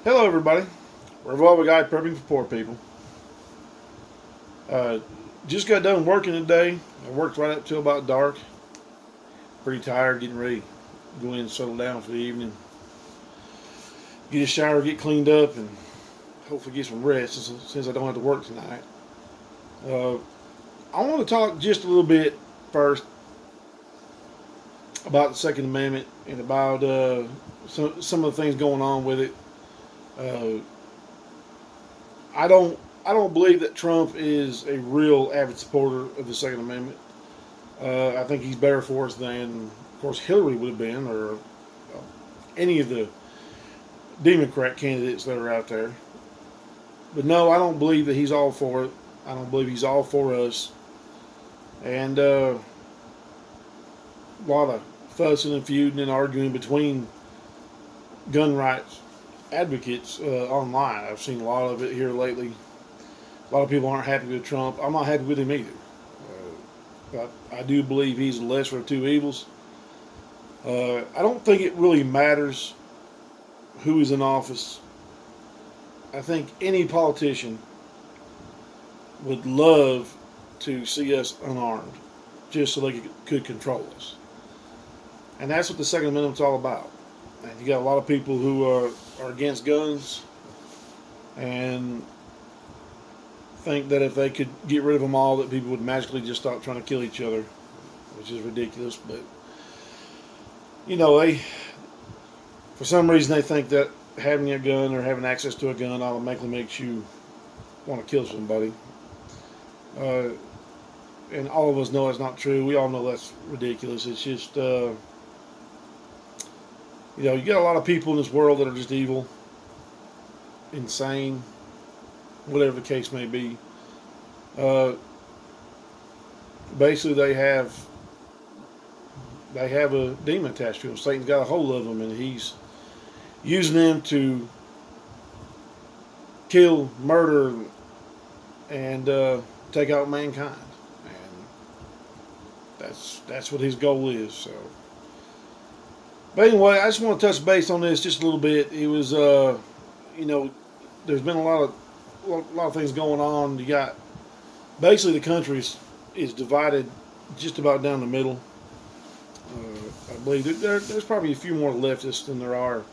Hello, everybody. We're Revolver Guy prepping for poor people. Uh, just got done working today. I worked right up till about dark. Pretty tired, getting ready to go in and settle down for the evening. Get a shower, get cleaned up, and hopefully get some rest since I don't have to work tonight. Uh, I want to talk just a little bit first about the Second Amendment and about some of the things going on with it. Uh, I don't believe that Trump is a real avid supporter of the Second Amendment. I think he's better for us than, of course, Hillary would have been, or any of the Democrat candidates that are out there. But no, I don't believe that he's all for it. I don't believe he's all for us. And a lot of fussing and feuding and arguing between gun rights advocates online. I've seen a lot of it here lately. A lot of people aren't happy with Trump. I'm not happy with him either. But I do believe he's the lesser of two evils. I don't think it really matters who is in office. I think any politician would love to see us unarmed just so they could control us. And that's what the Second Amendment's all about. And you got a lot of people who are against guns and think that if they could get rid of them all, that people would magically just stop trying to kill each other, which is ridiculous. But they, for some reason, they think that having a gun or having access to a gun automatically makes you want to kill somebody. Uh, and all of us know that's not true. We all know that's ridiculous. It's just, you got a lot of people in this world that are just evil, insane, whatever the case may be. Basically, they have a demon attached to them. Satan's got a hold of them, and he's using them to kill, murder, and take out mankind. And that's what his goal is. So, but anyway, I just want to touch base on this just a little bit. It was, there's been a lot of things going on. You got basically the country is divided just about down the middle. I believe there's probably a few more leftists than there are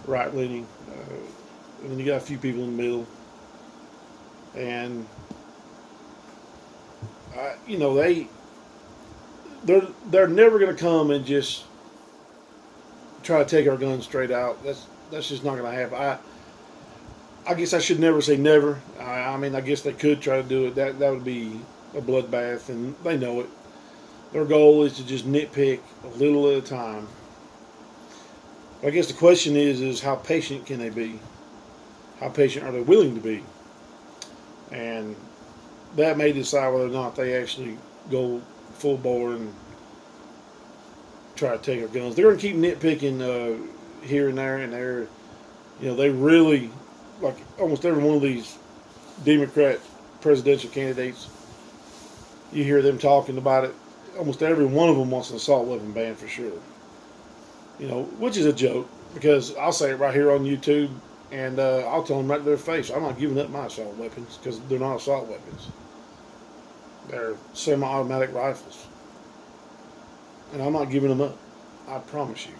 right leaning, and then you got a few people in the middle, and they're never going to come and just try to take our guns straight out. That's just not going to happen. I guess I should never say never. I mean, I guess they could try to do it. That would be a bloodbath, and they know it. Their goal is to just nitpick a little at a time. I guess the question is how patient can they be? How patient are they willing to be? And that may decide whether or not they actually go full bore and try to take our guns. They're going to keep nitpicking here and there and there. They really, like almost every one of these Democrat presidential candidates, you hear them talking about it. Almost every one of them wants an assault weapon ban for sure. Which is a joke because I'll say it right here on YouTube and I'll tell them right to their face, I'm not giving up my assault weapons because they're not assault weapons. They're semi-automatic rifles. And I'm not giving them up. I promise you.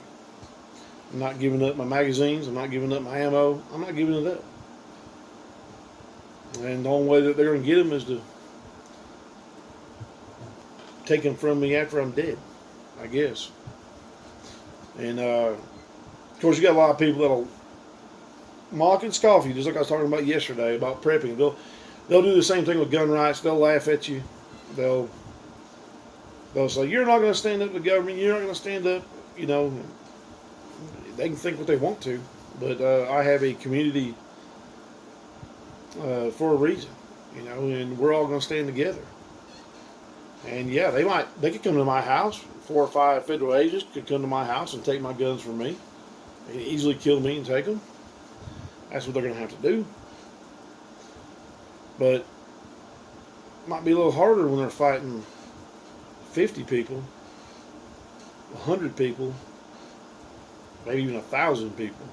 I'm not giving up my magazines. I'm not giving up my ammo. I'm not giving it up. And the only way that they're going to get them is to take them from me after I'm dead, I guess. And, of course, you got a lot of people that'll mock and scoff you, just like I was talking about yesterday about prepping. They'll do the same thing with gun rights. They'll laugh at you. They'll say, you're not going to stand up to the government. You're not going to stand up. They can think what they want to. But I have a community for a reason, and we're all going to stand together. And yeah, they could come to my house. 4 or 5 federal agents could come to my house and take my guns from me. They could easily kill me and take them. That's what they're going to have to do. But it might be a little harder when they're fighting 50 people, 100 people, maybe even 1,000 people.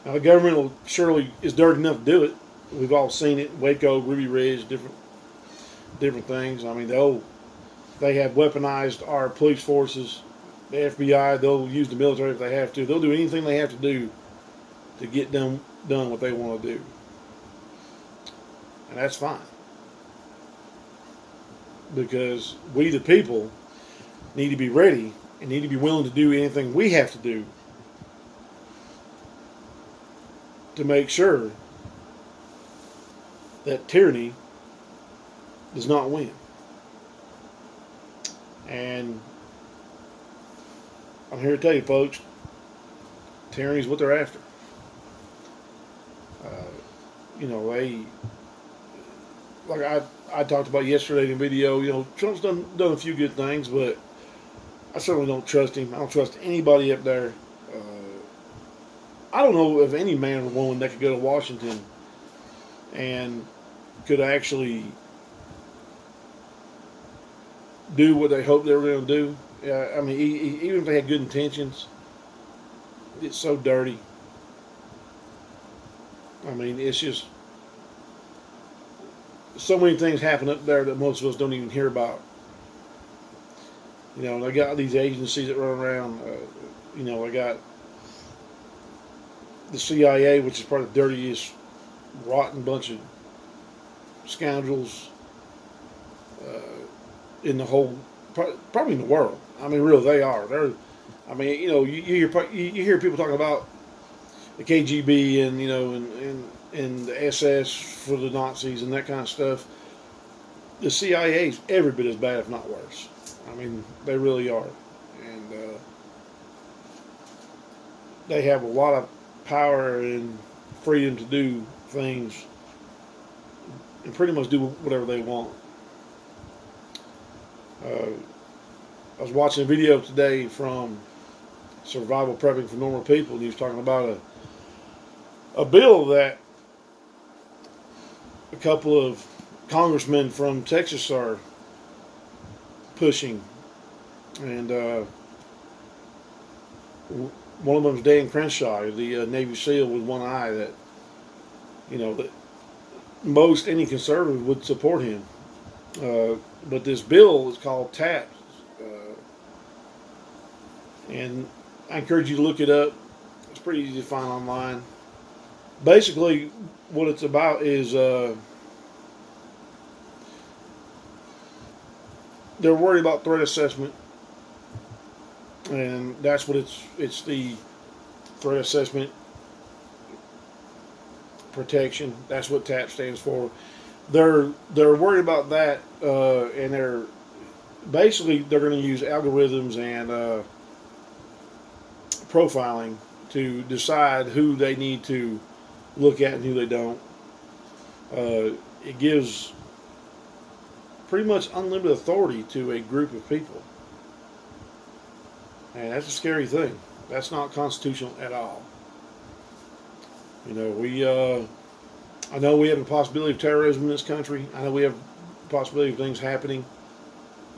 Now the government will surely is dirty enough to do it. We've all seen it. Waco, Ruby Ridge, different things. I mean, they have weaponized our police forces, the FBI. They'll use the military if they have to. They'll do anything they have to do to get done what they want to do, and that's fine. Because we, the people, need to be ready and need to be willing to do anything we have to do to make sure that tyranny does not win. And I'm here to tell you, folks, tyranny is what they're after. Like I talked about yesterday in the video, Trump's done a few good things, but I certainly don't trust him. I don't trust anybody up there. I don't know of any man or woman that could go to Washington and could actually do what they hoped they were going to do. I mean, even if they had good intentions, it's so dirty. I mean, it's just so many things happen up there that most of us don't even hear about. They got these agencies that run around. They got the CIA, which is probably the dirtiest, rotten bunch of scoundrels in the whole, probably in the world. I mean, really, they are. You hear people talking about the KGB and the SS for the Nazis and that kind of stuff. The CIA's every bit as bad, if not worse. I mean, they really are. And they have a lot of power and freedom to do things and pretty much do whatever they want. I was watching a video today from Survival Prepping for Normal People, and he was talking about a bill that a couple of congressmen from Texas are pushing, and one of them is Dan Crenshaw, the Navy SEAL with one eye, that that most any conservative would support him. But this bill is called TAPS, and I encourage you to look it up. It's pretty easy to find online. Basically, what it's about is they're worried about threat assessment, and that's what it's the threat assessment protection. That's what TAP stands for. They're worried about that, and they're going to use algorithms and profiling to decide who they need to look at and who they don't. It gives pretty much unlimited authority to a group of people, and that's a scary thing. That's not constitutional at all. I know we have a possibility of terrorism in this country. I know we have a possibility of things happening.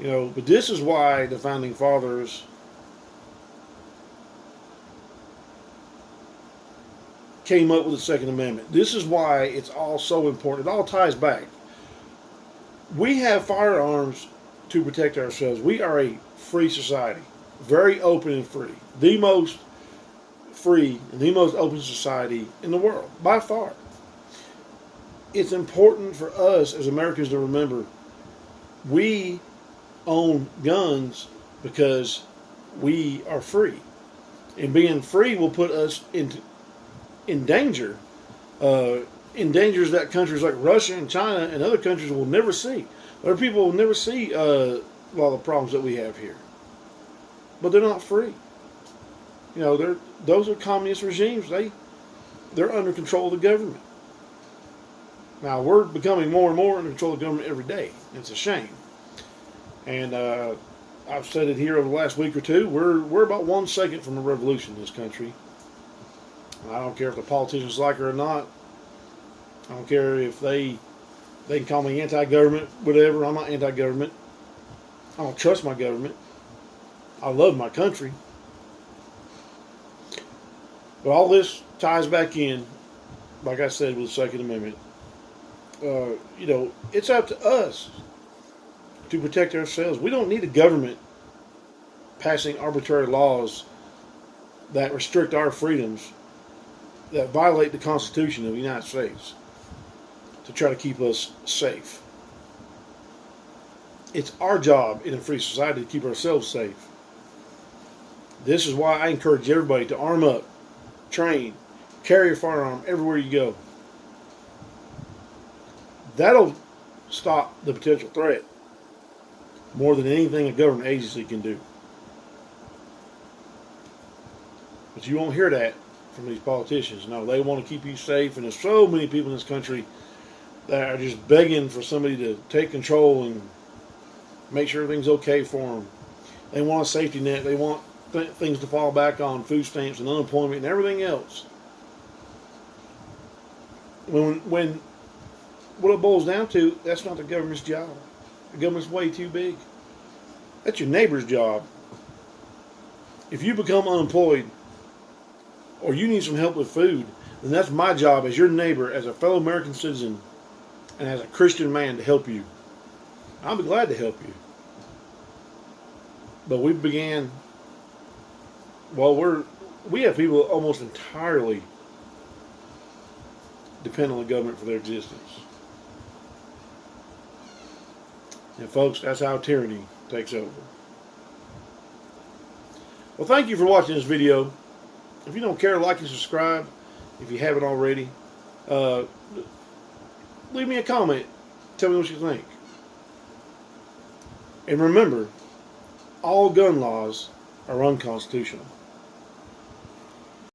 But this is why the Founding Fathers came up with the Second Amendment. This is why it's all so important. It all ties back. We have firearms to protect ourselves. We are a free society, very open and free. The most free and the most open society in the world, by far. It's important for us as Americans to remember we own guns because we are free. And being free will put us in danger. In dangers that countries like Russia and China and other countries will never see. Other people will never see a lot of the problems that we have here. But they're not free. Those are communist regimes. They're under control of the government. Now, we're becoming more and more under control of the government every day. It's a shame. And I've said it here over the last week or two, we're about 1 second from a revolution in this country. And I don't care if the politicians like it or not. I don't care if they can call me anti-government, whatever. I'm not anti-government. I don't trust my government. I love my country. But all this ties back in, like I said, with the Second Amendment. It's up to us to protect ourselves. We don't need a government passing arbitrary laws that restrict our freedoms, that violate the Constitution of the United States, to try to keep us safe. It's our job in a free society to keep ourselves safe. This is why I encourage everybody to arm up, train, carry a firearm everywhere you go. That'll stop the potential threat more than anything a government agency can do. But you won't hear that from these politicians. No, they want to keep you safe, and there's so many people in this country that are just begging for somebody to take control and make sure everything's okay for them. They want a safety net. They want things to fall back on, food stamps and unemployment and everything else. When what it boils down to, that's not the government's job. The government's way too big. That's your neighbor's job. If you become unemployed or you need some help with food, then that's my job as your neighbor, as a fellow American citizen, and as a Christian man to help you. I'll be glad to help you. But we have people that almost entirely depend on the government for their existence. And folks, that's how tyranny takes over. Well, thank you for watching this video. If you don't care, like and subscribe if you haven't already. Leave me a comment. Tell me what you think. And remember, all gun laws are unconstitutional.